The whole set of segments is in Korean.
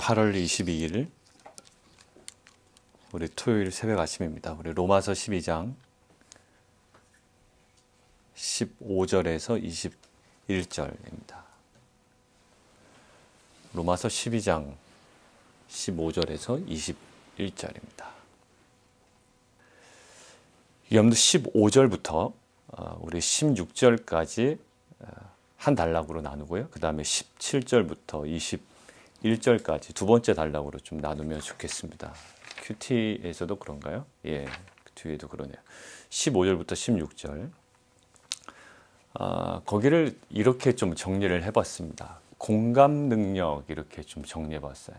8월 22일 우리 토요일 새벽 아침입니다. 우리 로마서 12장 15절에서 21절입니다. 로마서 12장 15절에서 21절입니다. 염도 15절부터 우리 16절까지 한 단락으로 나누고요. 그 다음에 17절부터 21절까지 두 번째 단락으로 좀 나누면 좋겠습니다. 큐티에서도 그런가요? 예, 그 뒤에도 그러네요. 15절부터 16절. 거기를 이렇게 좀 정리를 해봤습니다. 공감 능력 이렇게 좀 정리해봤어요.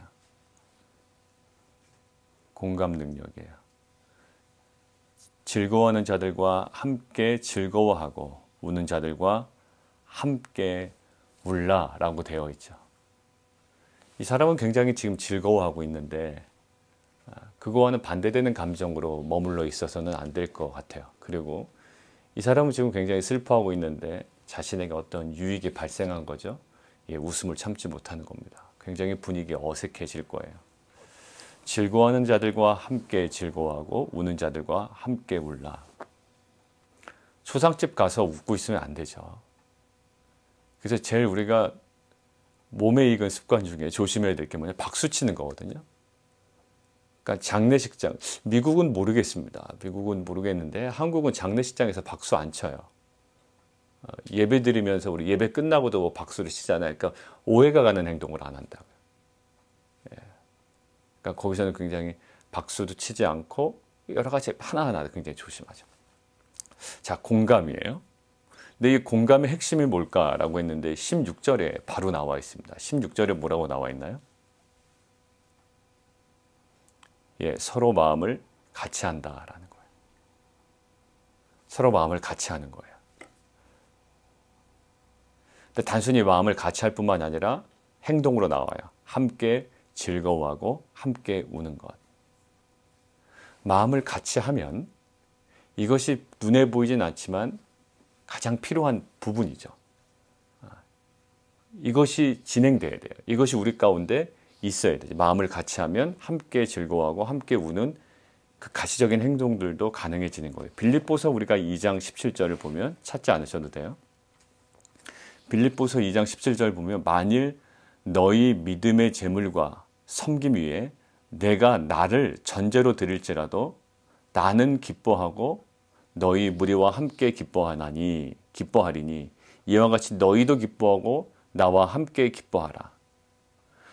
공감 능력이에요. 즐거워하는 자들과 함께 즐거워하고 우는 자들과 함께 울라라고 되어 있죠. 이 사람은 굉장히 지금 즐거워하고 있는데 그거와는 반대되는 감정으로 머물러 있어서는 안 될 것 같아요. 그리고 이 사람은 지금 굉장히 슬퍼하고 있는데 자신에게 어떤 유익이 발생한 거죠. 예, 웃음을 참지 못하는 겁니다. 굉장히 분위기 어색해질 거예요. 즐거워하는 자들과 함께 즐거워하고 우는 자들과 함께 울라. 초상집 가서 웃고 있으면 안 되죠. 그래서 제일 우리가 몸에 익은 습관 중에 조심해야 될 게 뭐냐, 박수 치는 거거든요. 그러니까 장례식장, 미국은 모르겠습니다. 미국은 모르겠는데 한국은 장례식장에서 박수 안 쳐요. 예배 드리면서 우리 예배 끝나고도 뭐 박수를 치잖아요. 그러니까 오해가 가는 행동을 안 한다고요. 예. 그러니까 거기서는 굉장히 박수도 치지 않고 여러 가지 하나하나 굉장히 조심하죠. 자, 공감이에요. 근데 이 공감의 핵심이 뭘까라고 했는데 16절에 바로 나와 있습니다. 16절에 뭐라고 나와 있나요? 예, 서로 마음을 같이 한다라는 거예요. 서로 마음을 같이 하는 거예요. 근데 단순히 마음을 같이 할 뿐만 아니라 행동으로 나와요. 함께 즐거워하고 함께 우는 것. 마음을 같이 하면 이것이 눈에 보이진 않지만 가장 필요한 부분이죠. 이것이 진행돼야 돼요. 이것이 우리 가운데 있어야 되죠. 마음을 같이 하면 함께 즐거워하고 함께 우는 그 가시적인 행동들도 가능해지는 거예요. 빌립보서 우리가 2장 17절을 보면 찾지 않으셔도 돼요. 빌립보서 2장 17절 보면 만일 너희 믿음의 재물과 섬김 위에 내가 나를 전제로 드릴지라도 나는 기뻐하고 너희 무리와 함께 기뻐하리니 이와 같이 너희도 기뻐하고 나와 함께 기뻐하라.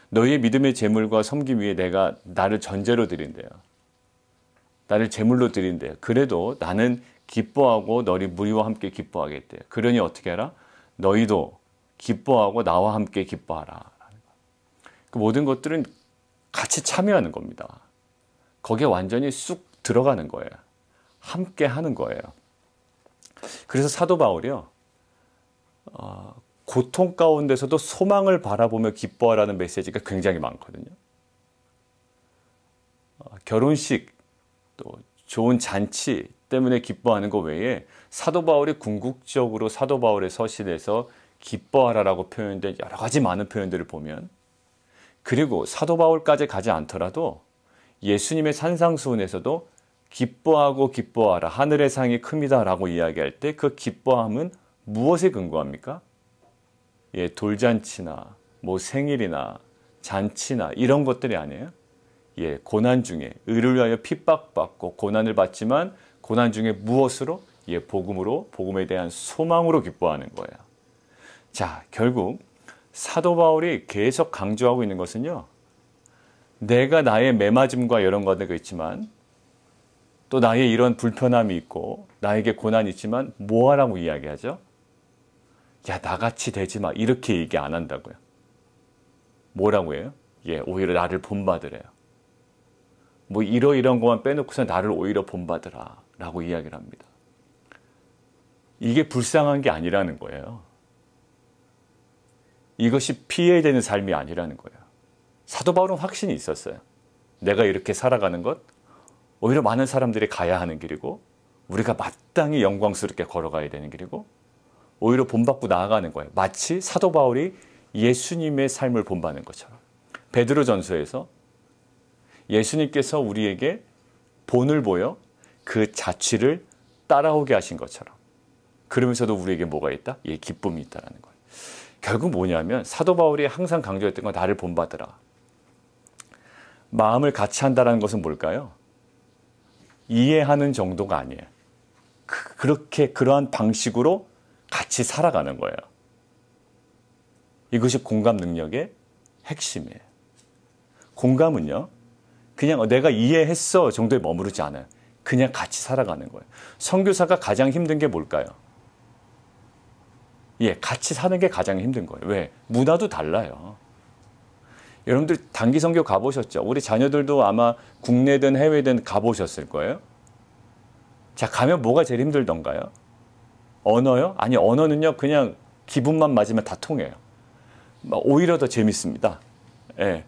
너희의 믿음의 재물과 섬김 위에 내가 나를 전제로 드린대요. 나를 제물로 드린대요. 그래도 나는 기뻐하고 너희 무리와 함께 기뻐하겠대요. 그러니 어떻게 하라? 너희도 기뻐하고 나와 함께 기뻐하라. 그 모든 것들은 같이 참여하는 겁니다. 거기에 완전히 쑥 들어가는 거예요. 함께 하는 거예요. 그래서 사도 바울이요, 고통 가운데서도 소망을 바라보며 기뻐하라는 메시지가 굉장히 많거든요. 결혼식, 또 좋은 잔치 때문에 기뻐하는 것 외에 사도 바울이 궁극적으로 사도 바울의 서신에서 기뻐하라라고 표현된 여러 가지 많은 표현들을 보면, 그리고 사도 바울까지 가지 않더라도 예수님의 산상수훈에서도 기뻐하고 기뻐하라 하늘의 상이 큽니다 라고 이야기할 때 그 기뻐함은 무엇에 근거합니까? 예, 돌잔치나 뭐 생일이나 잔치나 이런 것들이 아니에요. 예, 고난 중에 의를 위하여 핍박받고 고난을 받지만 고난 중에 무엇으로? 예, 복음으로, 복음에 대한 소망으로 기뻐하는 거예요. 자, 결국 사도 바울이 계속 강조하고 있는 것은요, 내가 나의 매맞음과 이런 것들이 있지만 또 나의 이런 불편함이 있고 나에게 고난이 있지만 뭐 하라고 이야기하죠? 야, 나같이 되지 마. 이렇게 얘기 안 한다고요. 뭐라고 해요? 예, 오히려 나를 본받으래요. 뭐 이러이러한 것만 빼놓고서 나를 오히려 본받으라 라고 이야기를 합니다. 이게 불쌍한 게 아니라는 거예요. 이것이 피해야 되는 삶이 아니라는 거예요. 사도 바울은 확신이 있었어요. 내가 이렇게 살아가는 것 오히려 많은 사람들이 가야 하는 길이고 우리가 마땅히 영광스럽게 걸어가야 되는 길이고 오히려 본받고 나아가는 거예요. 마치 사도 바울이 예수님의 삶을 본받는 것처럼. 베드로전서에서 예수님께서 우리에게 본을 보여 그 자취를 따라오게 하신 것처럼 그러면서도 우리에게 뭐가 있다? 예, 기쁨이 있다라는 거예요. 결국 뭐냐면 사도 바울이 항상 강조했던 건 나를 본받으라. 마음을 같이 한다는 것은 뭘까요? 이해하는 정도가 아니에요. 그러한 방식으로 같이 살아가는 거예요. 이것이 공감 능력의 핵심이에요. 공감은요, 그냥 내가 이해했어 정도에 머무르지 않아요. 그냥 같이 살아가는 거예요. 선교사가 가장 힘든 게 뭘까요? 예, 같이 사는 게 가장 힘든 거예요. 왜? 문화도 달라요. 여러분들 단기 선교 가보셨죠? 우리 자녀들도 아마 국내든 해외든 가보셨을 거예요. 자, 가면 뭐가 제일 힘들던가요? 언어요? 아니, 언어는요, 그냥 기분만 맞으면 다 통해요. 오히려 더 재밌습니다. 예.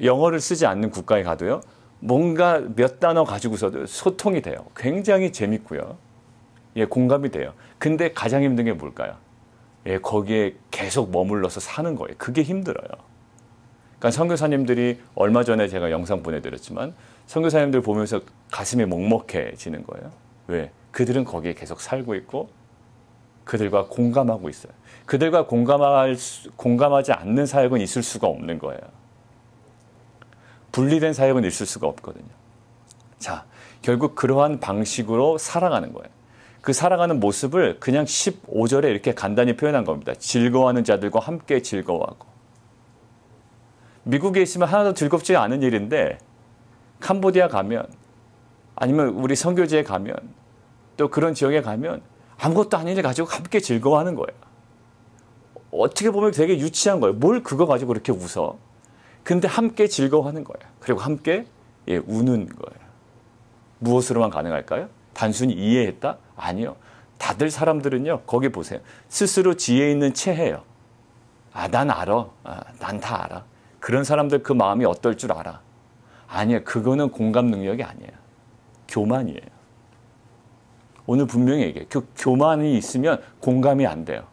영어를 쓰지 않는 국가에 가도요, 뭔가 몇 단어 가지고서도 소통이 돼요. 굉장히 재밌고요. 예, 공감이 돼요. 근데 가장 힘든 게 뭘까요? 예, 거기에 계속 머물러서 사는 거예요. 그게 힘들어요. 그러니까 선교사님들이 얼마 전에 제가 영상 보내드렸지만 선교사님들 보면서 가슴이 먹먹해지는 거예요. 왜? 그들은 거기에 계속 살고 있고 그들과 공감하고 있어요. 그들과 공감하지 않는 사역은 있을 수가 없는 거예요. 분리된 사역은 있을 수가 없거든요. 자, 결국 그러한 방식으로 살아가는 거예요. 그 살아가는 모습을 그냥 15절에 이렇게 간단히 표현한 겁니다. 즐거워하는 자들과 함께 즐거워하고. 미국에 있으면 하나도 즐겁지 않은 일인데 캄보디아 가면 아니면 우리 선교지에 가면 또 그런 지역에 가면 아무것도 아닌 일 가지고 함께 즐거워하는 거예요. 어떻게 보면 되게 유치한 거예요. 뭘 그거 가지고 그렇게 웃어? 근데 함께 즐거워하는 거예요. 그리고 함께 우는 거예요. 무엇으로만 가능할까요? 단순히 이해했다? 아니요. 다들 사람들은요, 거기 보세요. 스스로 지혜 있는 체해요. 아, 난 알아. 난 다 알아. 그런 사람들 그 마음이 어떨 줄 알아. 아니에요. 그거는 공감 능력이 아니에요. 교만이에요. 오늘 분명히 얘기해요. 그 교만이 있으면 공감이 안 돼요.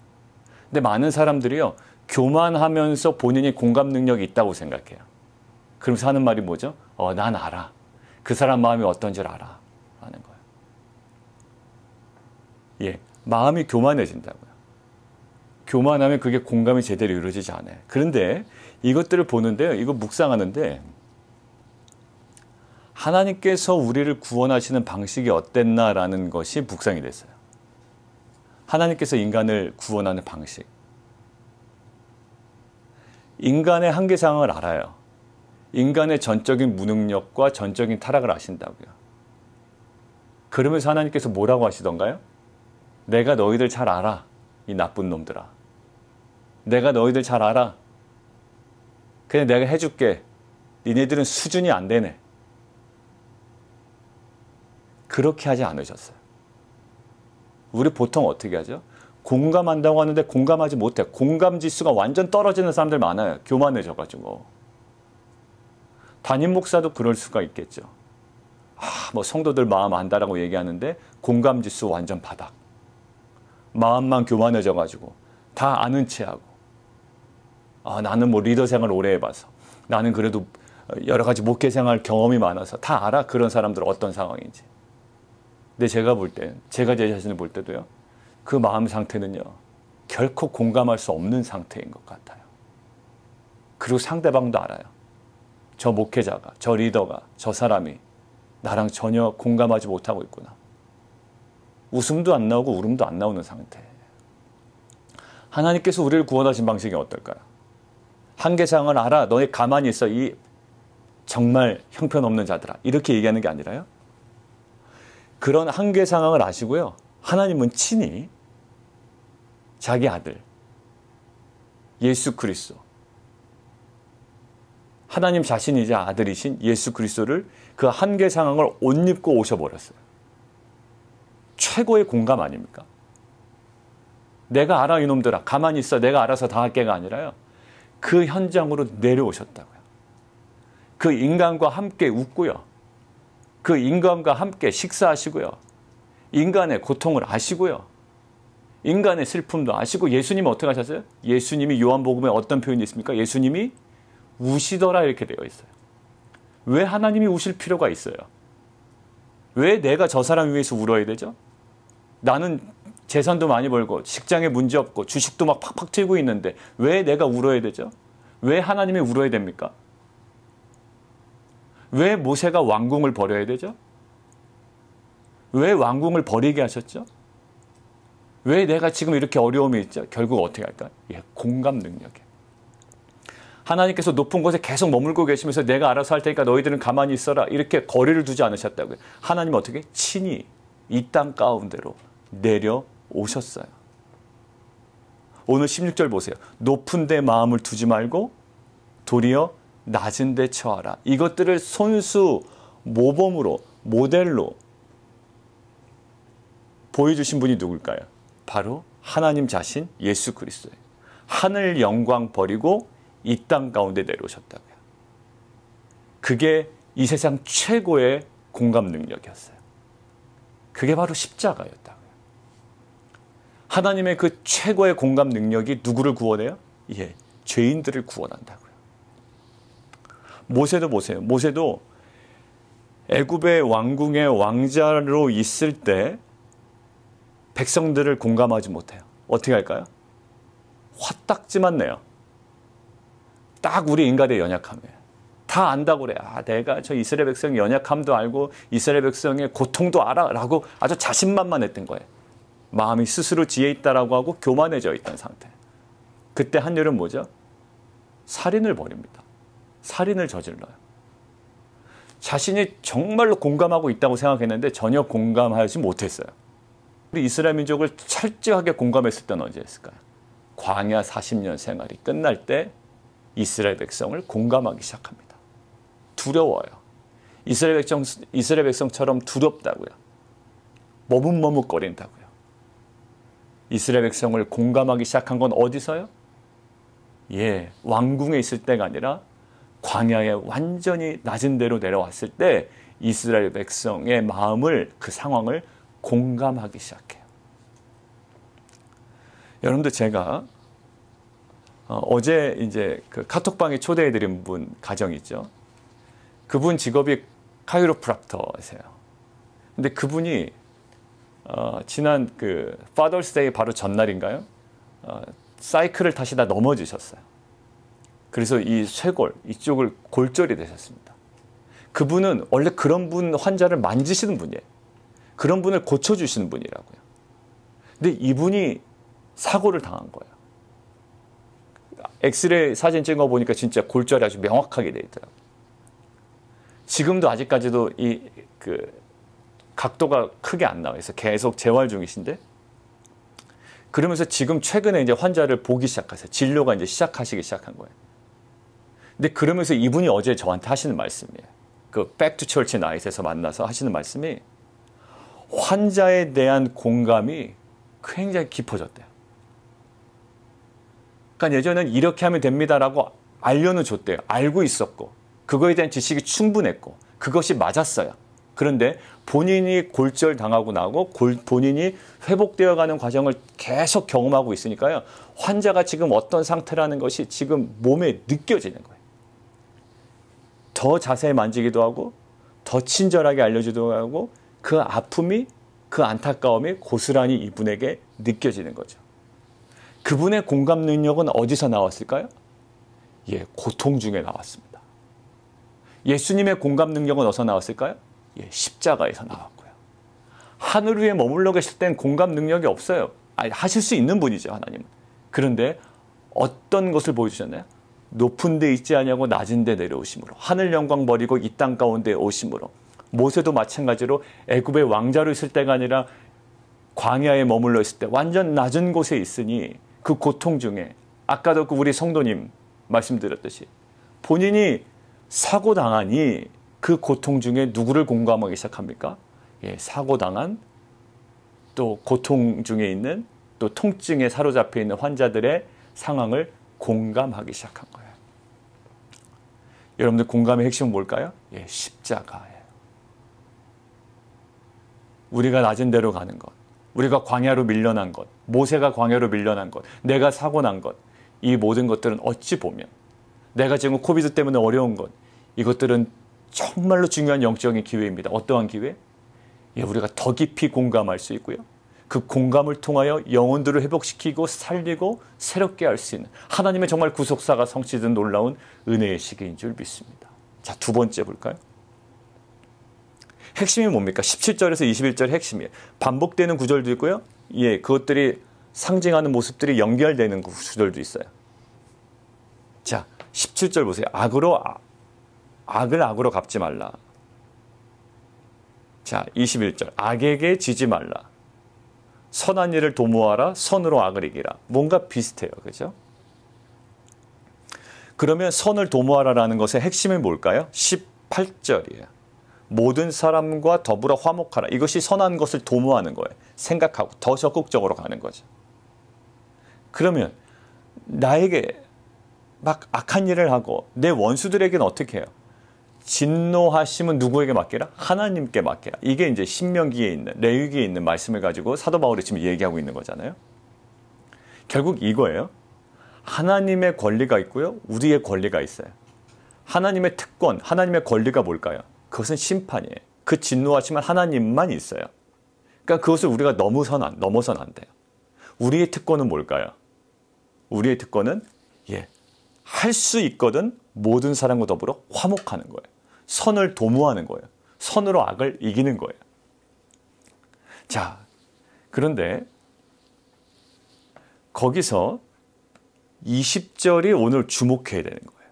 근데 많은 사람들이요, 교만하면서 본인이 공감 능력이 있다고 생각해요. 그러면서 하는 말이 뭐죠? 난 알아. 그 사람 마음이 어떤지 알아. 하는 거예요. 예, 마음이 교만해진다고요. 교만하면 그게 공감이 제대로 이루어지지 않아요. 그런데 이것들을 보는데요, 이거 묵상하는데 하나님께서 우리를 구원하시는 방식이 어땠나라는 것이 묵상이 됐어요. 하나님께서 인간을 구원하는 방식. 인간의 한계 상황을 알아요. 인간의 전적인 무능력과 전적인 타락을 아신다고요. 그러면서 하나님께서 뭐라고 하시던가요? 내가 너희들 잘 알아. 이 나쁜 놈들아. 내가 너희들 잘 알아. 그냥 내가 해줄게. 니네들은 수준이 안 되네. 그렇게 하지 않으셨어요. 우리 보통 어떻게 하죠? 공감한다고 하는데 공감하지 못해. 공감 지수가 완전 떨어지는 사람들 많아요. 교만해져가지고. 담임 목사도 그럴 수가 있겠죠. 뭐 성도들 마음 안다라고 얘기하는데 공감 지수 완전 바닥. 마음만 교만해져가지고 다 아는 체하고. 나는 뭐 리더 생활 오래 해봐서. 나는 그래도 여러 가지 목회 생활 경험이 많아서 다 알아. 그런 사람들 어떤 상황인지. 근데 제가 볼 때, 제가 제 자신을 볼 때도요, 그 마음 상태는요, 결코 공감할 수 없는 상태인 것 같아요. 그리고 상대방도 알아요. 저 목회자가, 저 리더가, 저 사람이 나랑 전혀 공감하지 못하고 있구나. 웃음도 안 나오고 울음도 안 나오는 상태. 하나님께서 우리를 구원하신 방식이 어떨까요? 한계상을 알아. 너희 가만히 있어. 이 정말 형편없는 자들아. 이렇게 얘기하는 게 아니라요. 그런 한계 상황을 아시고요. 하나님은 친히 자기 아들 예수 그리스도, 하나님 자신이자 아들이신 예수 그리스도를 그 한계 상황을 옷 입고 오셔버렸어요. 최고의 공감 아닙니까? 내가 알아 이놈들아. 가만히 있어. 내가 알아서 다 할게가 아니라요. 그 현장으로 내려오셨다고요. 그 인간과 함께 웃고요. 그 인간과 함께 식사하시고요. 인간의 고통을 아시고요. 인간의 슬픔도 아시고 예수님은 어떻게 하셨어요? 예수님이 요한복음에 어떤 표현이 있습니까? 예수님이 우시더라 이렇게 되어 있어요. 왜 하나님이 우실 필요가 있어요? 왜 내가 저 사람 위해서 울어야 되죠? 나는 재산도 많이 벌고 직장에 문제 없고 주식도 막 팍팍 튀고 있는데 왜 내가 울어야 되죠? 왜 하나님이 울어야 됩니까? 왜 모세가 왕궁을 버려야 되죠? 왜 왕궁을 버리게 하셨죠? 왜 내가 지금 이렇게 어려움이 있죠? 결국 어떻게 할까요? 예, 공감 능력이에요. 하나님께서 높은 곳에 계속 머물고 계시면서 내가 알아서 할 테니까 너희들은 가만히 있어라 이렇게 거리를 두지 않으셨다고요. 하나님 어떻게? 친히 이 땅 가운데로 내려오셨어요. 오늘 16절 보세요. 높은 데 마음을 두지 말고 도리어 낮은 데 처하라. 이것들을 손수 모범으로 모델로 보여주신 분이 누굴까요? 바로 하나님 자신 예수 그리스도예요. 하늘 영광 버리고 이 땅 가운데 내려오셨다고요. 그게 이 세상 최고의 공감 능력이었어요. 그게 바로 십자가였다고요. 하나님의 그 최고의 공감 능력이 누구를 구원해요? 예, 죄인들을 구원한다고요. 모세도 보세요. 모세도 애굽의 왕궁의 왕자로 있을 때 백성들을 공감하지 못해요. 어떻게 할까요? 화딱지만 내요. 딱 우리 인간의 연약함이에요. 다 안다고 그래. 아, 내가 저 이스라엘 백성의 연약함도 알고 이스라엘 백성의 고통도 알아 라고 아주 자신만만했던 거예요. 마음이 스스로 지혜 있다라고 하고 교만해져 있던 상태. 그때 한 일은 뭐죠? 살인을 벌입니다. 살인을 저질러요. 자신이 정말로 공감하고 있다고 생각했는데 전혀 공감하지 못했어요. 우리 이스라엘 민족을 철저하게 공감했을 때는 언제였을까요? 광야 40년 생활이 끝날 때 이스라엘 백성을 공감하기 시작합니다. 두려워요. 이스라엘 백성처럼 두렵다고요. 머뭇머뭇거린다고요. 이스라엘 백성을 공감하기 시작한 건 어디서요? 예, 왕궁에 있을 때가 아니라 광야에 완전히 낮은 데로 내려왔을 때 이스라엘 백성의 마음을, 그 상황을 공감하기 시작해요. 여러분들 제가 어제 이제 그 카톡방에 초대해드린 분 가정 있죠. 그분 직업이 카이로프락터세요. 근데 그분이 지난 그 파더스데이 바로 전날인가요? 사이클을 타시다 넘어지셨어요. 그래서 이 쇄골 이쪽을 골절이 되셨습니다. 그분은 원래 그런 분 환자를 만지시는 분이에요. 그런 분을 고쳐주시는 분이라고요. 근데 이분이 사고를 당한 거예요. 엑스레이 사진 찍어보니까 진짜 골절이 아주 명확하게 돼 있더라고요. 지금도 아직까지도 이 그 각도가 크게 안 나와 있어요. 계속 재활 중이신데 그러면서 지금 최근에 이제 환자를 보기 시작하세요. 진료가 이제 시작하시기 시작한 거예요. 근데 그러면서 이분이 어제 저한테 하시는 말씀이에요. 그 백투 철치 나잇에서 만나서 하시는 말씀이 환자에 대한 공감이 굉장히 깊어졌대요. 그러니까 예전에는 이렇게 하면 됩니다라고 알려는 줬대요. 알고 있었고 그거에 대한 지식이 충분했고 그것이 맞았어요. 그런데 본인이 골절 당하고 나고 본인이 회복되어가는 과정을 계속 경험하고 있으니까요. 환자가 지금 어떤 상태라는 것이 지금 몸에 느껴지는 거예요. 더 자세히 만지기도 하고 더 친절하게 알려주기도 하고 그 아픔이 그 안타까움이 고스란히 이분에게 느껴지는 거죠. 그분의 공감 능력은 어디서 나왔을까요? 예, 고통 중에 나왔습니다. 예수님의 공감 능력은 어디서 나왔을까요? 예, 십자가에서 나왔고요. 하늘 위에 머물러 계실 땐 공감 능력이 없어요. 아니, 하실 수 있는 분이죠, 하나님은. 그런데 어떤 것을 보여주셨나요? 높은 데 있지 아니하고 낮은 데 내려오심으로 하늘 영광 버리고 이 땅 가운데 오심으로 모세도 마찬가지로 애굽의 왕자로 있을 때가 아니라 광야에 머물러 있을 때 완전 낮은 곳에 있으니 그 고통 중에 아까도 우리 성도님 말씀드렸듯이 본인이 사고당하니 그 고통 중에 누구를 공감하기 시작합니까? 예, 사고당한 또 고통 중에 있는 또 통증에 사로잡혀 있는 환자들의 상황을 공감하기 시작한 거예요. 여러분들 공감의 핵심은 뭘까요? 예, 십자가예요. 우리가 낮은 데로 가는 것, 우리가 광야로 밀려난 것, 모세가 광야로 밀려난 것, 내가 사고 난 것, 이 모든 것들은 어찌 보면 내가 지금 코비드 때문에 어려운 것, 이것들은 정말로 중요한 영적인 기회입니다. 어떠한 기회? 예, 우리가 더 깊이 공감할 수 있고요. 그 공감을 통하여 영혼들을 회복시키고 살리고 새롭게 할 수 있는 하나님의 정말 구속사가 성취된 놀라운 은혜의 시기인 줄 믿습니다. 자, 두 번째 볼까요? 핵심이 뭡니까? 17절에서 21절 핵심이에요. 반복되는 구절도 있고요. 예, 그것들이 상징하는 모습들이 연결되는 구절도 있어요. 자, 17절 보세요. 악을 악으로 갚지 말라. 자, 21절. 악에게 지지 말라. 선한 일을 도모하라. 선으로 악을 이기라. 뭔가 비슷해요. 그죠? 그러면 선을 도모하라라는 것의 핵심이 뭘까요? 18절이에요. 모든 사람과 더불어 화목하라. 이것이 선한 것을 도모하는 거예요. 생각하고 더 적극적으로 가는 거죠. 그러면 나에게 막 악한 일을 하고 내 원수들에게는 어떻게 해요? 진노하심은 누구에게 맡기라? 하나님께 맡기라. 이게 이제 신명기에 있는, 레위기에 있는 말씀을 가지고 사도 바울이 지금 얘기하고 있는 거잖아요. 결국 이거예요. 하나님의 권리가 있고요. 우리의 권리가 있어요. 하나님의 특권, 하나님의 권리가 뭘까요? 그것은 심판이에요. 그 진노하심은 하나님만 있어요. 그러니까 그것을 우리가 넘어서는 안 돼요. 우리의 특권은 뭘까요? 우리의 특권은 할 수 있거든 모든 사람과 더불어 화목하는 거예요. 선을 도모하는 거예요. 선으로 악을 이기는 거예요. 자, 그런데 거기서 20절이 오늘 주목해야 되는 거예요.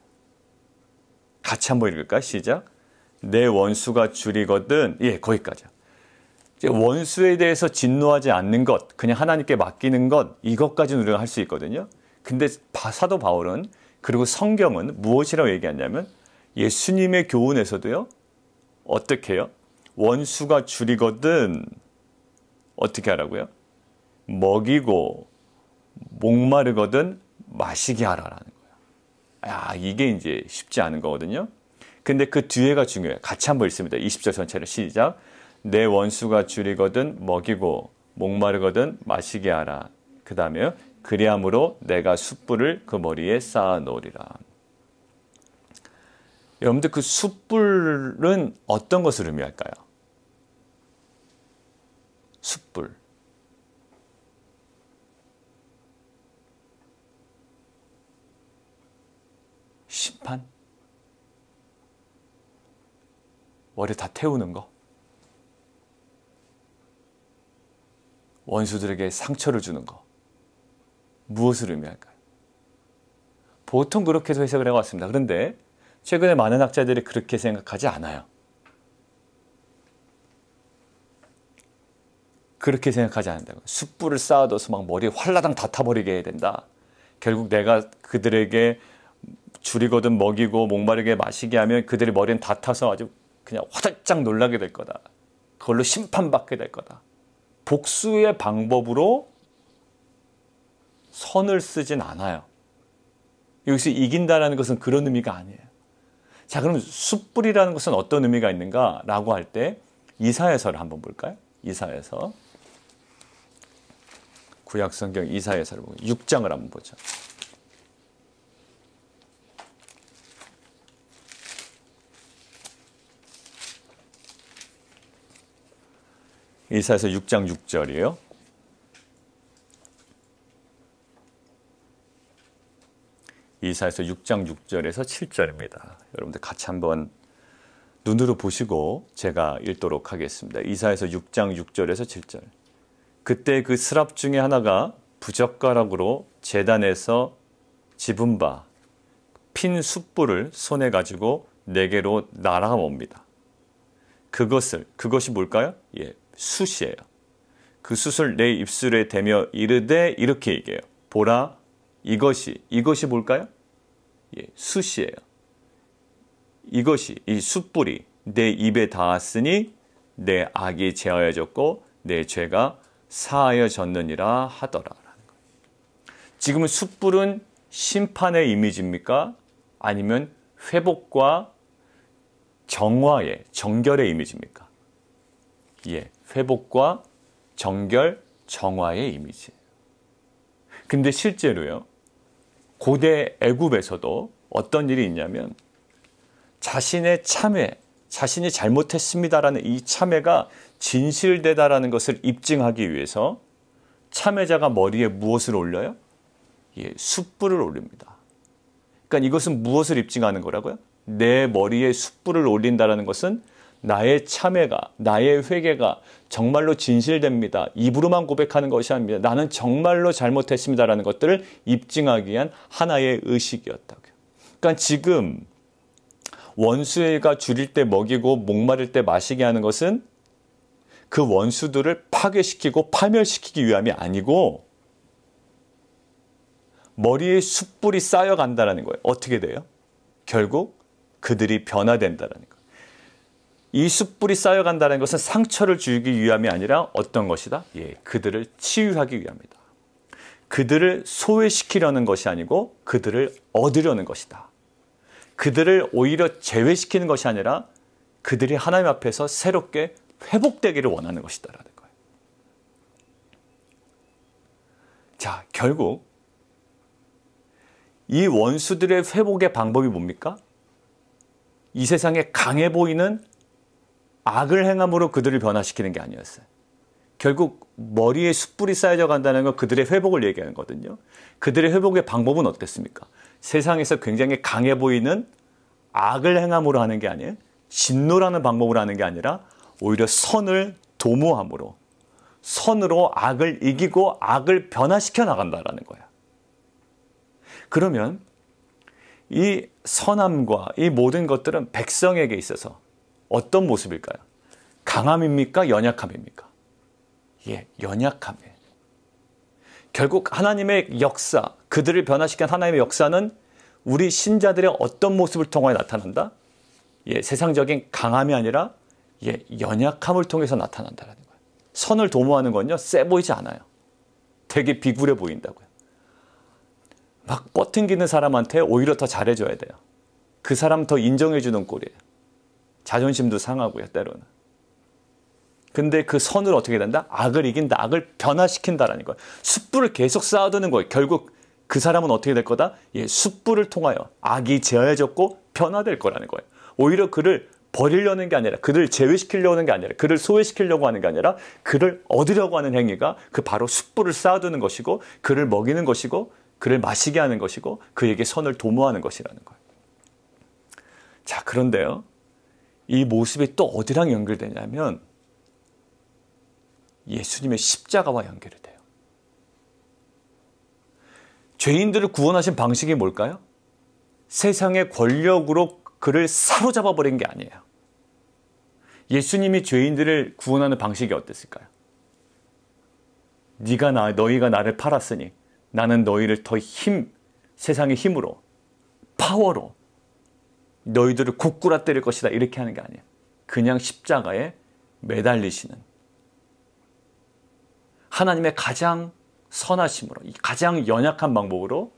같이 한번 읽을까요? 시작. 내 원수가 줄이거든. 예, 거기까지요. 이제 원수에 대해서 진노하지 않는 것, 그냥 하나님께 맡기는 것, 이것까지는 우리가 할 수 있거든요. 근데 사도 바울은, 그리고 성경은 무엇이라고 얘기하냐면 예수님의 교훈에서도요. 어떻게 해요? 원수가 줄이거든 어떻게 하라고요? 먹이고 목마르거든 마시게 하라라는 거예요. 야, 이게 이제 쉽지 않은 거거든요. 근데 그 뒤에가 중요해요. 같이 한번 읽습니다. 20절 전체를 시작. 내 원수가 줄이거든 먹이고 목마르거든 마시게 하라. 그 다음에요. 그리함으로 내가 숯불을 그 머리에 쌓아 놓으리라. 여러분들 그 숯불은 어떤 것을 의미할까요? 숯불. 심판? 머리 다 태우는 거? 원수들에게 상처를 주는 거? 무엇을 의미할까요? 보통 그렇게도 해석을 해왔습니다. 그런데 최근에 많은 학자들이 그렇게 생각하지 않아요. 그렇게 생각하지 않는다고. 숯불을 쌓아둬서 막 머리에 활라당 다 타버리게 해야 된다. 결국 내가 그들에게 줄이거든 먹이고 목마르게 마시게 하면 그들의 머리는 다 타서 아주 그냥 화들짝 놀라게 될 거다. 그걸로 심판받게 될 거다. 복수의 방법으로 선을 쓰진 않아요. 여기서 이긴다라는 것은 그런 의미가 아니에요. 자, 그럼 숯불이라는 것은 어떤 의미가 있는가라고 할 때 이사야서를 한번 볼까요? 이사야서. 구약성경 이사야서를 보고 6장을 한번 보죠. 이사야서 6장 6절이에요. 이사야서 6장 6절에서 7절입니다. 여러분들 같이 한번 눈으로 보시고 제가 읽도록 하겠습니다. 이사야서 6장 6절에서 7절. 그때 그 스랍 중에 하나가 부젓가락으로 제단에서 집은 바 핀 숯불을 손에 가지고 내게로 날아옵니다. 그것이 뭘까요? 숯이에요. 그 숯을 내 입술에 대며 이르되 이렇게 얘기해요. 보라, 이것이 뭘까요? 숯이에요. 이 숯불이 내 입에 닿았으니 내 악이 제하여졌고 내 죄가 사하여졌느니라 하더라라는 거예요. 지금은 숯불은 심판의 이미지입니까? 아니면 회복과 정결의 이미지입니까? 회복과 정결, 정화의 이미지예요. 근데 실제로요. 고대 애굽에서도 어떤 일이 있냐면 자신의 참회, 자신이 잘못했습니다라는 이 참회가 진실되다라는 것을 입증하기 위해서 참회자가 머리에 무엇을 올려요? 예, 숯불을 올립니다. 그러니까 이것은 무엇을 입증하는 거라고요? 내 머리에 숯불을 올린다라는 것은 나의 참회가, 나의 회개가 정말로 진실됩니다. 입으로만 고백하는 것이 아닙니다. 나는 정말로 잘못했습니다라는 것들을 입증하기 위한 하나의 의식이었다고요. 그러니까 지금 원수가 줄일 때 먹이고 목마를 때 마시게 하는 것은 그 원수들을 파괴시키고 파멸시키기 위함이 아니고 머리에 숯불이 쌓여간다는 거예요. 어떻게 돼요? 결국 그들이 변화된다는 거예요. 이 숯불이 쌓여간다는 것은 상처를 주기 위함이 아니라 어떤 것이다? 예, 그들을 치유하기 위함이다. 그들을 소외시키려는 것이 아니고 그들을 얻으려는 것이다. 그들을 오히려 제외시키는 것이 아니라 그들이 하나님 앞에서 새롭게 회복되기를 원하는 것이다라는 거예요. 자, 결국 이 원수들의 회복의 방법이 뭡니까? 이 세상에 강해 보이는 악을 행함으로 그들을 변화시키는 게 아니었어요. 결국 머리에 숯불이 쌓여져 간다는 건 그들의 회복을 얘기하는 거거든요. 그들의 회복의 방법은 어땠습니까? 세상에서 굉장히 강해 보이는 악을 행함으로 하는 게 아니에요. 진노라는 방법으로 하는 게 아니라 오히려 선을 도모함으로, 선으로 악을 이기고 악을 변화시켜 나간다라는 거예요. 그러면 이 선함과 이 모든 것들은 백성에게 있어서 어떤 모습일까요? 강함입니까? 연약함입니까? 예, 연약함이에요. 결국 하나님의 역사, 그들을 변화시킨 하나님의 역사는 우리 신자들의 어떤 모습을 통하여 나타난다? 예, 세상적인 강함이 아니라 예, 연약함을 통해서 나타난다는 거예요. 선을 도모하는 건요, 세 보이지 않아요. 되게 비굴해 보인다고요. 막 뻗팅기는 사람한테 오히려 더 잘해줘야 돼요. 그 사람 더 인정해주는 꼴이에요. 자존심도 상하고요, 때로는. 근데 그 선을 어떻게 된다? 악을 이긴다. 악을 변화시킨다라는 거예요. 숯불을 계속 쌓아두는 거예요. 결국 그 사람은 어떻게 될 거다? 예, 숯불을 통하여 악이 제어해졌고 변화될 거라는 거예요. 오히려 그를 버리려는 게 아니라, 그를 제외시키려고 하는 게 아니라, 그를 소외시키려고 하는 게 아니라 그를 얻으려고 하는 행위가 그 바로 숯불을 쌓아두는 것이고, 그를 먹이는 것이고, 그를 마시게 하는 것이고, 그에게 선을 도모하는 것이라는 거예요. 자, 그런데요, 이 모습이 또 어디랑 연결되냐면 예수님의 십자가와 연결이 돼요. 죄인들을 구원하신 방식이 뭘까요? 세상의 권력으로 그를 사로잡아 버린 게 아니에요. 예수님이 죄인들을 구원하는 방식이 어땠을까요? 너희가 나를 팔았으니 나는 너희를 더 세상의 힘으로, 파워로 너희들을 고꾸라 때릴 것이다. 이렇게 하는 게 아니에요. 그냥 십자가에 매달리시는 하나님의 가장 선하심으로, 가장 연약한 방법으로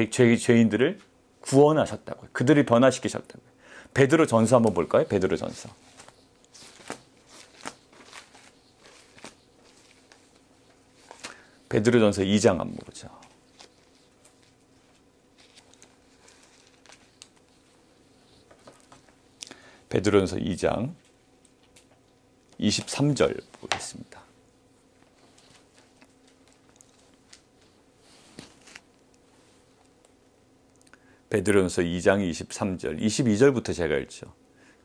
죄인들을 구원하셨다고요. 그들을 변화시키셨다고요. 베드로 전서 한번 볼까요? 베드로 전서. 베드로 전서 2장 한번 보죠. 베드로전서 2장 23절 보겠습니다. 베드로전서 2장 23절, 22절부터 제가 읽죠.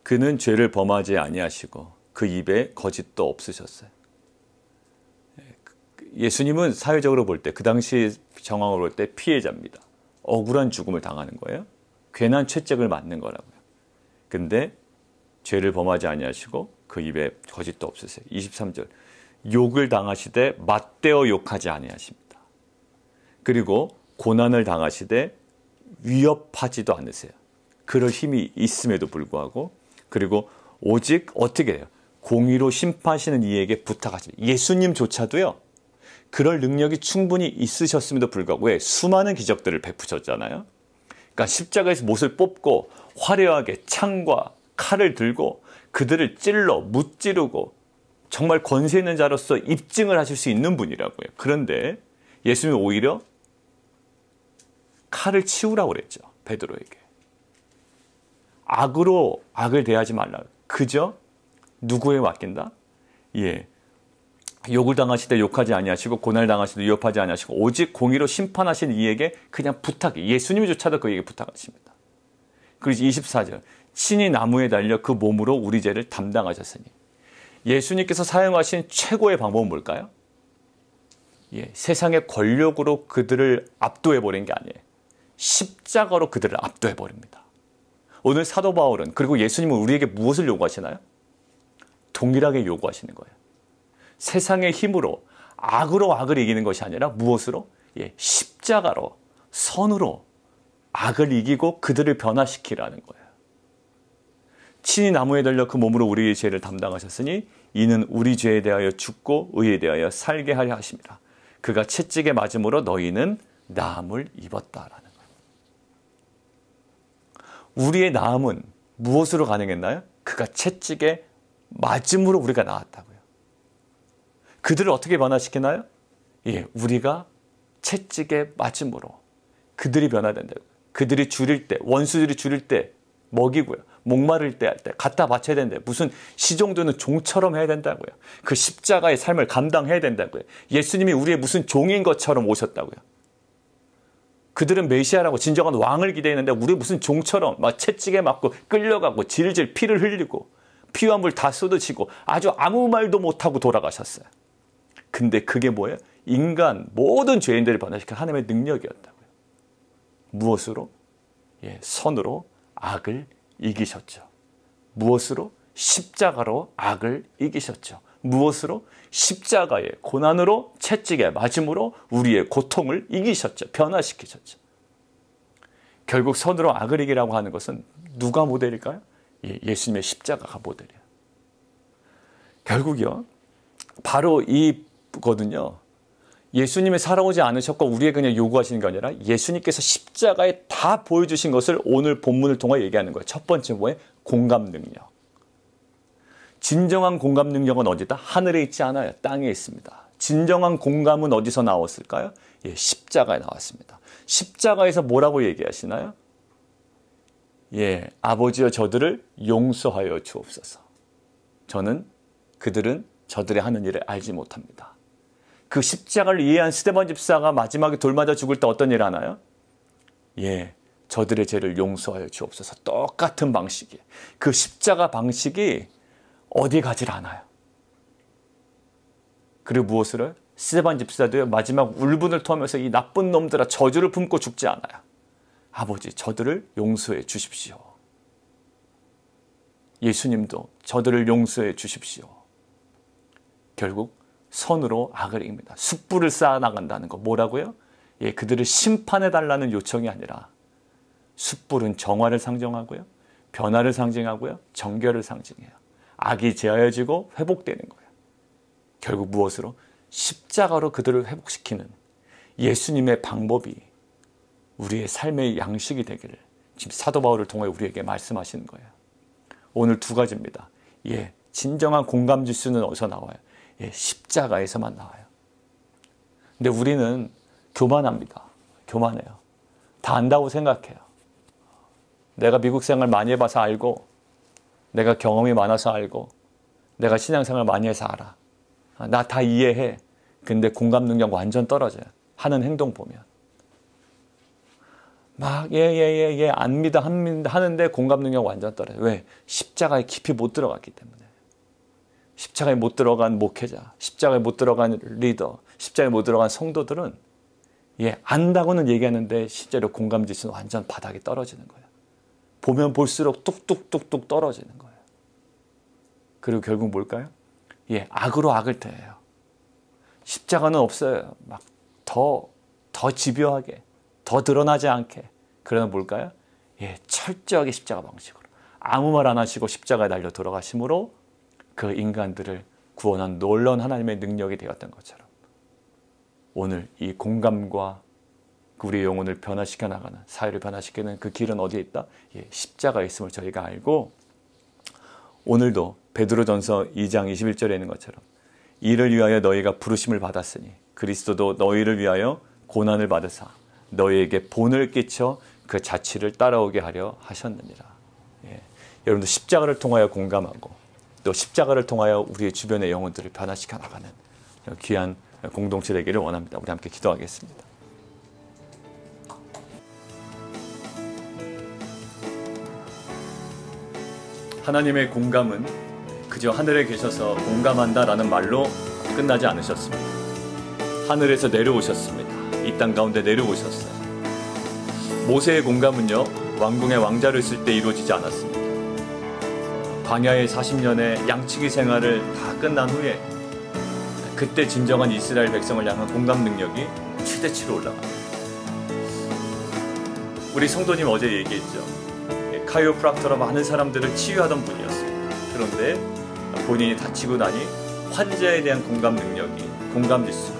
그는 죄를 범하지 아니하시고 그 입에 거짓도 없으셨어요. 예수님은 사회적으로 볼 때, 그 당시 정황으로 볼 때 피해자입니다. 억울한 죽음을 당하는 거예요. 괜한 채찍을 맞는 거라고요. 근데 죄를 범하지 아니하시고 그 입에 거짓도 없으세요. 23절, 욕을 당하시되 맞대어 욕하지 아니하십니다. 그리고 고난을 당하시되 위협하지도 않으세요. 그럴 힘이 있음에도 불구하고. 그리고 오직 어떻게 해요? 공의로 심판하시는 이에게 부탁하십니다. 예수님조차도요, 그럴 능력이 충분히 있으셨음에도 불구하고 왜? 수많은 기적들을 베푸셨잖아요. 그러니까 십자가에서 못을 뽑고 화려하게 창과 칼을 들고 그들을 찔러 무찌르고 정말 권세 있는 자로서 입증을 하실 수 있는 분이라고요. 그런데 예수님은 오히려 칼을 치우라고 그랬죠. 베드로에게. 악으로 악을 대하지 말라. 그저 누구에 맡긴다? 예. 욕을 당하실 때 욕하지 아니하시고 고난을 당하실 때 위협하지 아니하시고 오직 공의로 심판하신 이에게 그냥 부탁해. 예수님조차도 그에게 부탁하십니다. 그리고 24절. 친히 나무에 달려 그 몸으로 우리 죄를 담당하셨으니. 예수님께서 사용하신 최고의 방법은 뭘까요? 예, 세상의 권력으로 그들을 압도해버린 게 아니에요. 십자가로 그들을 압도해버립니다. 오늘 사도 바울은 그리고 예수님은 우리에게 무엇을 요구하시나요? 동일하게 요구하시는 거예요. 세상의 힘으로 악으로 악을 이기는 것이 아니라 무엇으로? 예, 십자가로 선으로 악을 이기고 그들을 변화시키라는 거예요. 친히 나무에 달려 그 몸으로 우리의 죄를 담당하셨으니 이는 우리 죄에 대하여 죽고 의에 대하여 살게 하려 하심이라. 그가 채찍에 맞음으로 너희는 나음을 입었다라는 거예요. 우리의 나음은 무엇으로 가능했나요? 그가 채찍에 맞음으로 우리가 나았다고요. 그들을 어떻게 변화시키나요? 예, 우리가 채찍에 맞음으로 그들이 변화된다고요. 그들이 줄일 때, 원수들이 줄일 때 먹이고요. 목마를 때 할 때 갖다 바쳐야 된다고요. 무슨 시종도는 종처럼 해야 된다고요. 그 십자가의 삶을 감당해야 된다고요. 예수님이 우리의 무슨 종인 것처럼 오셨다고요. 그들은 메시아라고 진정한 왕을 기대했는데 우리 무슨 종처럼 막 채찍에 맞고 끌려가고 질질 피를 흘리고 피와 물 다 쏟으시고 아주 아무 말도 못하고 돌아가셨어요. 근데 그게 뭐예요? 인간 모든 죄인들을 변화시킨 하나님의 능력이었다고요. 무엇으로? 예, 선으로 악을 이기셨죠. 무엇으로? 십자가로 악을 이기셨죠. 무엇으로? 십자가의 고난으로 채찍에 맞음으로 우리의 고통을 이기셨죠. 변화시키셨죠. 결국 선으로 악을 이기라고 하는 것은 누가 모델일까요? 예, 예수님의 십자가가 모델이에요. 결국요. 바로 이거든요. 예수님이 살아오지 않으셨고 우리에게 그냥 요구하시는 게 아니라 예수님께서 십자가에 다 보여주신 것을 오늘 본문을 통해 얘기하는 거예요. 첫 번째 뭐예요? 공감 능력. 진정한 공감 능력은 어디다? 하늘에 있지 않아요. 땅에 있습니다. 진정한 공감은 어디서 나왔을까요? 예, 십자가에 나왔습니다. 십자가에서 뭐라고 얘기하시나요? 예, 아버지여 저들을 용서하여 주옵소서. 그들은 저들의 하는 일을 알지 못합니다. 그 십자가를 이해한 스데반 집사가 마지막에 돌맞아 죽을 때 어떤 일 하나요? 예, 저들의 죄를 용서하여 주옵소서. 똑같은 방식이에요. 그 십자가 방식이 어디 가질 않아요. 그리고 무엇을? 스데반 집사도요, 마지막 울분을 토하면서 이 나쁜 놈들아 저주를 품고 죽지 않아요. 아버지, 저들을 용서해 주십시오. 예수님도 저들을 용서해 주십시오. 결국 선으로 악을 이깁니다. 숯불을 쌓아나간다는 거 뭐라고요? 예, 그들을 심판해달라는 요청이 아니라 숯불은 정화를 상징하고요. 변화를 상징하고요. 정결을 상징해요. 악이 제하여지고 회복되는 거예요. 결국 무엇으로? 십자가로 그들을 회복시키는 예수님의 방법이 우리의 삶의 양식이 되기를 지금 사도 바울을 통해 우리에게 말씀하시는 거예요. 오늘 두 가지입니다. 예, 진정한 공감 지수는 어디서 나와요? 예, 십자가에서만 나와요. 근데 우리는 교만합니다. 교만해요. 다 안다고 생각해요. 내가 미국 생활 많이 해봐서 알고, 내가 경험이 많아서 알고, 내가 신앙생활 많이 해서 알아. 나 다 이해해. 근데 공감 능력 완전 떨어져요. 하는 행동 보면. 막 안 믿어 하는데 공감 능력 완전 떨어져요. 왜? 십자가에 깊이 못 들어갔기 때문에. 십자가에 못 들어간 목회자, 십자가에 못 들어간 리더, 십자가에 못 들어간 성도들은 예, 안다고는 얘기하는데 실제로 공감 지수는 완전 바닥에 떨어지는 거예요. 보면 볼수록 뚝뚝뚝뚝 떨어지는 거예요. 그리고 결국 뭘까요? 예, 악으로 악을 대해요. 십자가는 없어요. 막 더 집요하게, 더 드러나지 않게. 그러나 뭘까요? 예, 철저하게 십자가 방식으로. 아무 말 안 하시고 십자가에 달려 돌아가심으로 그 인간들을 구원한 놀라운 하나님의 능력이 되었던 것처럼 오늘 이 공감과 우리의 영혼을 변화시켜 나가는, 사회를 변화시키는 그 길은 어디에 있다? 예, 십자가에 있음을 저희가 알고 오늘도 베드로전서 2장 21절에 있는 것처럼 이를 위하여 너희가 부르심을 받았으니 그리스도도 너희를 위하여 고난을 받으사 너희에게 본을 끼쳐 그 자취를 따라오게 하려 하셨느니라. 예. 여러분들 십자가를 통하여 공감하고 또 십자가를 통하여 우리의 주변의 영혼들을 변화시켜 나가는 귀한 공동체 되기를 원합니다. 우리 함께 기도하겠습니다. 하나님의 공감은 그저 하늘에 계셔서 공감한다라는 말로 끝나지 않으셨습니다. 하늘에서 내려오셨습니다. 이 땅 가운데 내려오셨어요. 모세의 공감은요, 왕궁의 왕자를 쓸 때 이루어지지 않았습니다. 광야의 40년의 양치기 생활을 다 끝난 후에 그때 진정한 이스라엘 백성을 향한 공감 능력이 최대치로 올라갑니다. 우리 성도님 어제 얘기했죠. 카이오프락터로 많은 사람들을 치유하던 분이었어요. 그런데 본인이 다치고 나니 환자에 대한 공감 능력이, 공감 지수가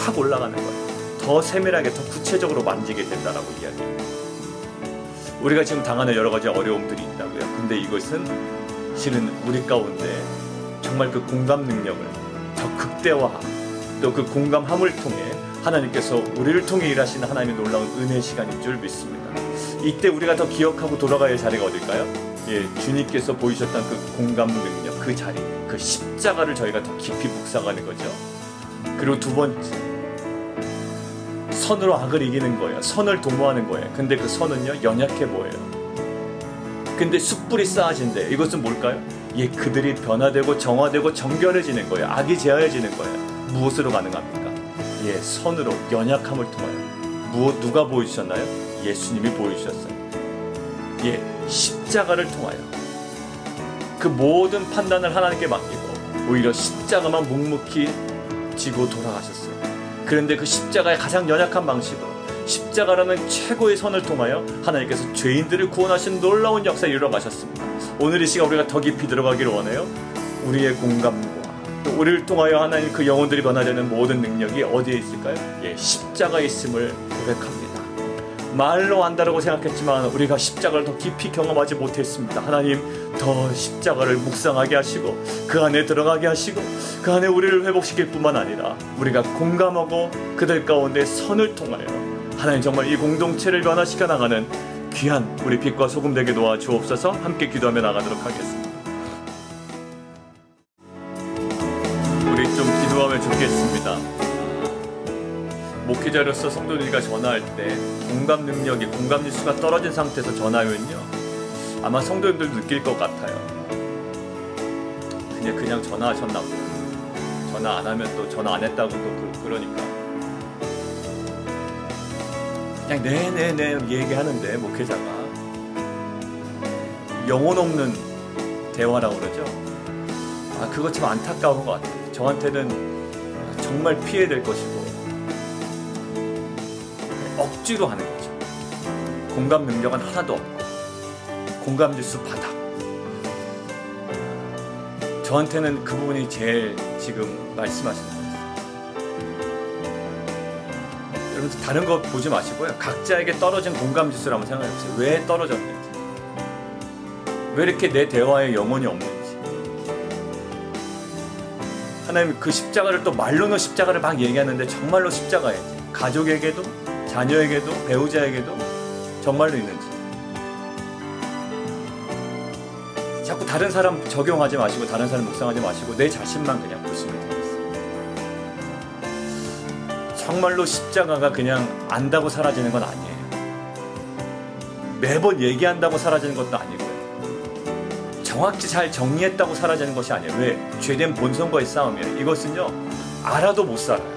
확 올라가는 거예요. 더 세밀하게, 더 구체적으로 만지게 된다라고 이야기합니다. 우리가 지금 당하는 여러 가지 어려움들이 있다고요. 근데 이것은 실은 우리 가운데 정말 그 공감 능력을 더 극대화하고 또 그 공감함을 통해 하나님께서 우리를 통해 일하시는 하나님의 놀라운 은혜의 시간인 줄 믿습니다. 이때 우리가 더 기억하고 돌아가야 할 자리가 어딜까요? 예, 주님께서 보이셨던 그 공감 능력, 그 자리, 그 십자가를 저희가 더 깊이 묵상하는 거죠. 그리고 두 번째, 선으로 악을 이기는 거예요. 선을 도모하는 거예요. 근데 그 선은요, 연약해 보여요. 근데 숯불이 쌓아진대. 이것은 뭘까요? 예, 그들이 변화되고 정화되고 정결해지는 거예요. 악이 제하여지는 거예요. 무엇으로 가능합니까? 예, 선으로, 연약함을 통하여. 누가 보여주셨나요? 예수님이 보여주셨어요. 예, 십자가를 통하여 그 모든 판단을 하나님께 맡기고 오히려 십자가만 묵묵히 지고 돌아가셨어요. 그런데 그 십자가의 가장 연약한 방식으로 십자가라는 최고의 선을 통하여 하나님께서 죄인들을 구원하신 놀라운 역사를 이뤄가셨습니다. 오늘 이 시간 우리가 더 깊이 들어가기를 원해요. 우리의 공감과 또 우리를 통하여 하나님 그 영혼들이 변화되는 모든 능력이 어디에 있을까요? 예, 십자가에 있음을 고백합니다. 말로 안다라고 생각했지만 우리가 십자가를 더 깊이 경험하지 못했습니다. 하나님 더 십자가를 묵상하게 하시고 그 안에 들어가게 하시고 그 안에 우리를 회복시킬 뿐만 아니라 우리가 공감하고 그들 가운데 선을 통하여 하나님 정말 이 공동체를 변화시켜 나가는 귀한 우리 빛과 소금 되게 도와주옵소서. 함께 기도하며 나가도록 하겠습니다. 우리 좀 기도하면 좋겠습니다. 목회자로서 성도들과 전화할 때 공감 능력이, 공감 지수가 떨어진 상태에서 전화하면요, 아마 성도님들도 느낄 것 같아요. 그냥 전화하셨나 보다. 전화 안 하면 또 전화 안 했다고 또 그러니까 그냥 네네네 얘기하는데 목회자가 영혼 없는 대화라고 그러죠. 그거 참 안타까운 것 같아요. 저한테는 정말 피해야 될 것이고 억지로 하는 거죠. 공감 능력은 하나도 없고 공감 지수 바닥. 저한테는 그 부분이 제일 지금 말씀하시는 거예요. 여러분 다른 거 보지 마시고요. 각자에게 떨어진 공감 지수를 한번 생각해 보세요. 왜 떨어졌는지, 왜 이렇게 내 대화에 영혼이 없는지. 하나님 그 십자가를 또 말로는 십자가를 막 얘기하는데 정말로 십자가인지, 가족에게도 자녀에게도 배우자에게도 정말로 있는지. 자꾸 다른 사람 적용하지 마시고 다른 사람 묵상하지 마시고 내 자신만 그냥 보시면 되겠어요. 정말로 십자가가 그냥 안다고 사라지는 건 아니에요. 매번 얘기한다고 사라지는 것도 아니고요. 정확히 잘 정리했다고 사라지는 것이 아니에요. 왜? 죄된 본성과의 싸움이에요. 이것은요, 알아도 못 살아요.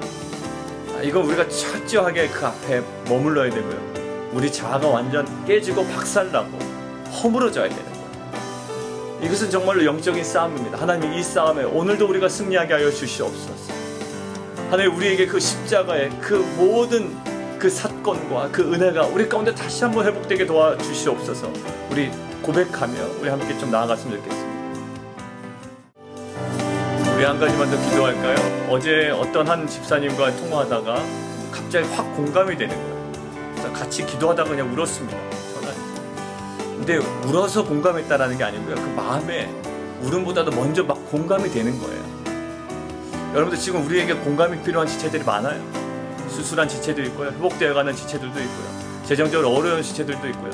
이건 우리가 철저하게 그 앞에 머물러야 되고요. 우리 자아가 완전 깨지고 박살나고 허물어져야 되는 거예요. 이것은 정말로 영적인 싸움입니다. 하나님 이 싸움에 오늘도 우리가 승리하게 하여 주시옵소서. 하나님 우리에게 그 십자가의 그 모든 그 사건과 그 은혜가 우리 가운데 다시 한번 회복되게 도와주시옵소서. 우리 고백하며 우리 함께 좀 나아갔으면 좋겠습니다. 우리 한 가지만 더 기도할까요? 어제 어떤 한 집사님과 통화하다가 갑자기 확 공감이 되는 거예요. 그래서 같이 기도하다가 그냥 울었습니다. 전화해서. 근데 울어서 공감했다라는 게 아니고요. 그 마음에 울음보다도 먼저 막 공감이 되는 거예요. 여러분들 지금 우리에게 공감이 필요한 지체들이 많아요. 수술한 지체도 있고요. 회복되어가는 지체들도 있고요. 재정적으로 어려운 지체들도 있고요.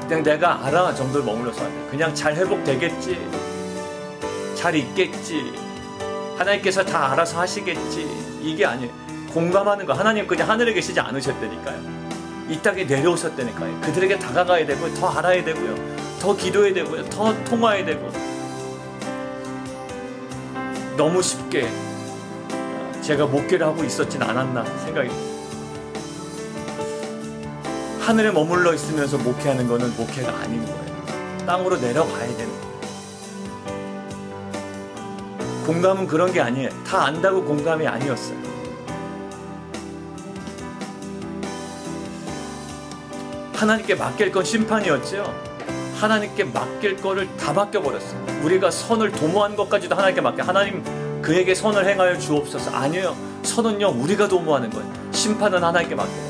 그냥 내가 알아 정도를 머물러서 안 돼. 그냥 잘 회복되겠지. 잘 있겠지. 하나님께서 다 알아서 하시겠지. 이게 아니에요. 공감하는 거. 하나님 그냥 하늘에 계시지 않으셨다니까요. 이 땅에 내려오셨다니까요. 그들에게 다가가야 되고 더 알아야 되고요. 더 기도해야 되고요. 더 통화해야 되고. 너무 쉽게 제가 목회를 하고 있었진 않았나 생각이 듭니다. 하늘에 머물러 있으면서 목회하는 거는 목회가 아닌 거예요. 땅으로 내려가야 되는 거예요. 공감은 그런 게 아니에요. 다 안다고 공감이 아니었어요. 하나님께 맡길 건 심판이었죠. 하나님께 맡길 거를 다 맡겨버렸어요. 우리가 선을 도모한 것까지도 하나님께 맡겨. 하나님 그에게 선을 행하여 주옵소서. 아니에요. 선은요 우리가 도모하는 거예요. 심판은 하나님께 맡겨요.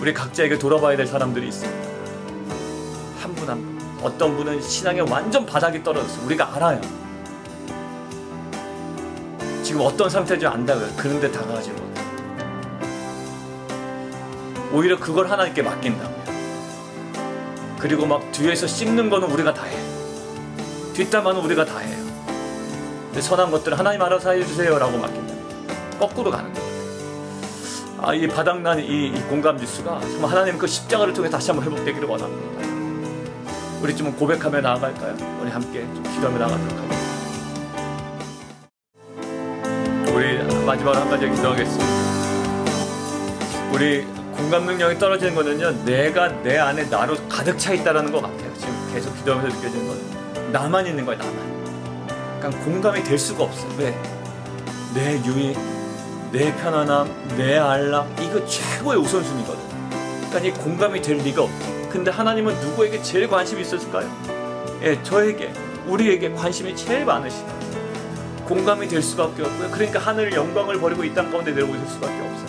우리 각자에게 돌아봐야 될 사람들이 있습니다. 한 분 한 분. 어떤 분은 신앙에 완전 바닥이 떨어졌어요. 우리가 알아요. 지금 어떤 상태인지 안다고요. 그런데 다가가지 못해요. 오히려 그걸 하나님께 맡긴다고요. 그리고 막 뒤에서 씹는 거는 우리가 다 해요. 뒷담화는 우리가 다 해요. 근데 선한 것들은 하나님 알아서 해주세요 라고 맡긴다고요. 거꾸로 가는 거예요. 이 바닥난 이 공감 지수가 정말 하나님 그 십자가를 통해 다시 한번 회복되기를 원합니다. 우리 좀 고백하며 나아갈까요? 우리 함께 좀 기도하며 나아가도록 하겠습니다. 우리 마지막으로 한 가지 기도하겠습니다. 우리 공감 능력이 떨어지는 거는요, 내가 내 안에 나로 가득 차 있다는 것 같아요. 지금 계속 기도하면서 느껴지는 건 나만 있는 거예요. 나만. 그러니까 공감이 될 수가 없어요. 왜? 내 유익, 내 편안함, 내 안락, 이거 최고의 우선순위거든요. 그러니까 이 공감이 될 리가 없죠. 근데 하나님은 누구에게 제일 관심이 있었을까요? 예, 저에게, 우리에게 관심이 제일 많으시다. 공감이 될 수밖에 없고요. 그러니까 하늘 영광을 버리고 이 땅 가운데 내려오실 수밖에 없어요.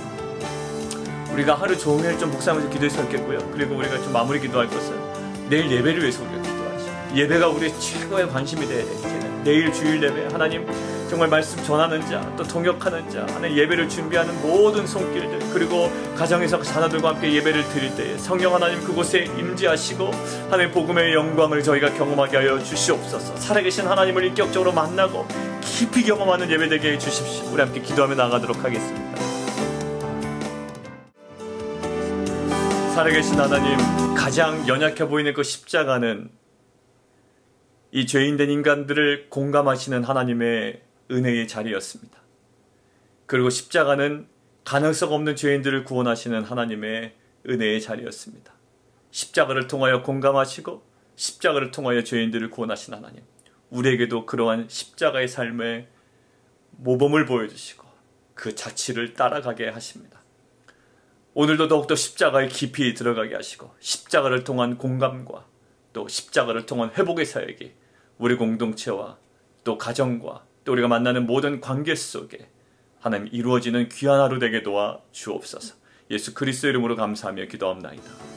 우리가 하루 종일 좀 묵상하면서 기도했으면 좋겠고요. 그리고 우리가 좀 마무리 기도할 것은 내일 예배를 위해서 우리가 기도하죠. 예배가 우리의 최고의 관심이 돼야 돼요. 이제는 내일 주일 예배, 하나님 정말 말씀 전하는 자, 또 통역하는 자, 하나님 예배를 준비하는 모든 손길들, 그리고 가정에서 자녀들과 함께 예배를 드릴 때에 성령 하나님 그곳에 임재하시고 하나님 복음의 영광을 저희가 경험하게 하여 주시옵소서. 살아계신 하나님을 인격적으로 만나고 깊이 경험하는 예배 되게 해 주십시오. 우리 함께 기도하며 나가도록 하겠습니다. 살아계신 하나님, 가장 연약해 보이는 그 십자가는 이 죄인된 인간들을 공감하시는 하나님의 은혜의 자리였습니다. 그리고 십자가는 가능성 없는 죄인들을 구원하시는 하나님의 은혜의 자리였습니다. 십자가를 통하여 공감하시고 십자가를 통하여 죄인들을 구원하신 하나님, 우리에게도 그러한 십자가의 삶의 모범을 보여주시고 그 자취를 따라가게 하십니다. 오늘도 더욱더 십자가에 깊이 들어가게 하시고 십자가를 통한 공감과 또 십자가를 통한 회복의 사역이 우리 공동체와 또 가정과 또 우리가 만나는 모든 관계 속에 하나님 이루어지는 귀한 하루 되게 도와 주옵소서. 예수 그리스도 이름으로 감사하며 기도합나이다.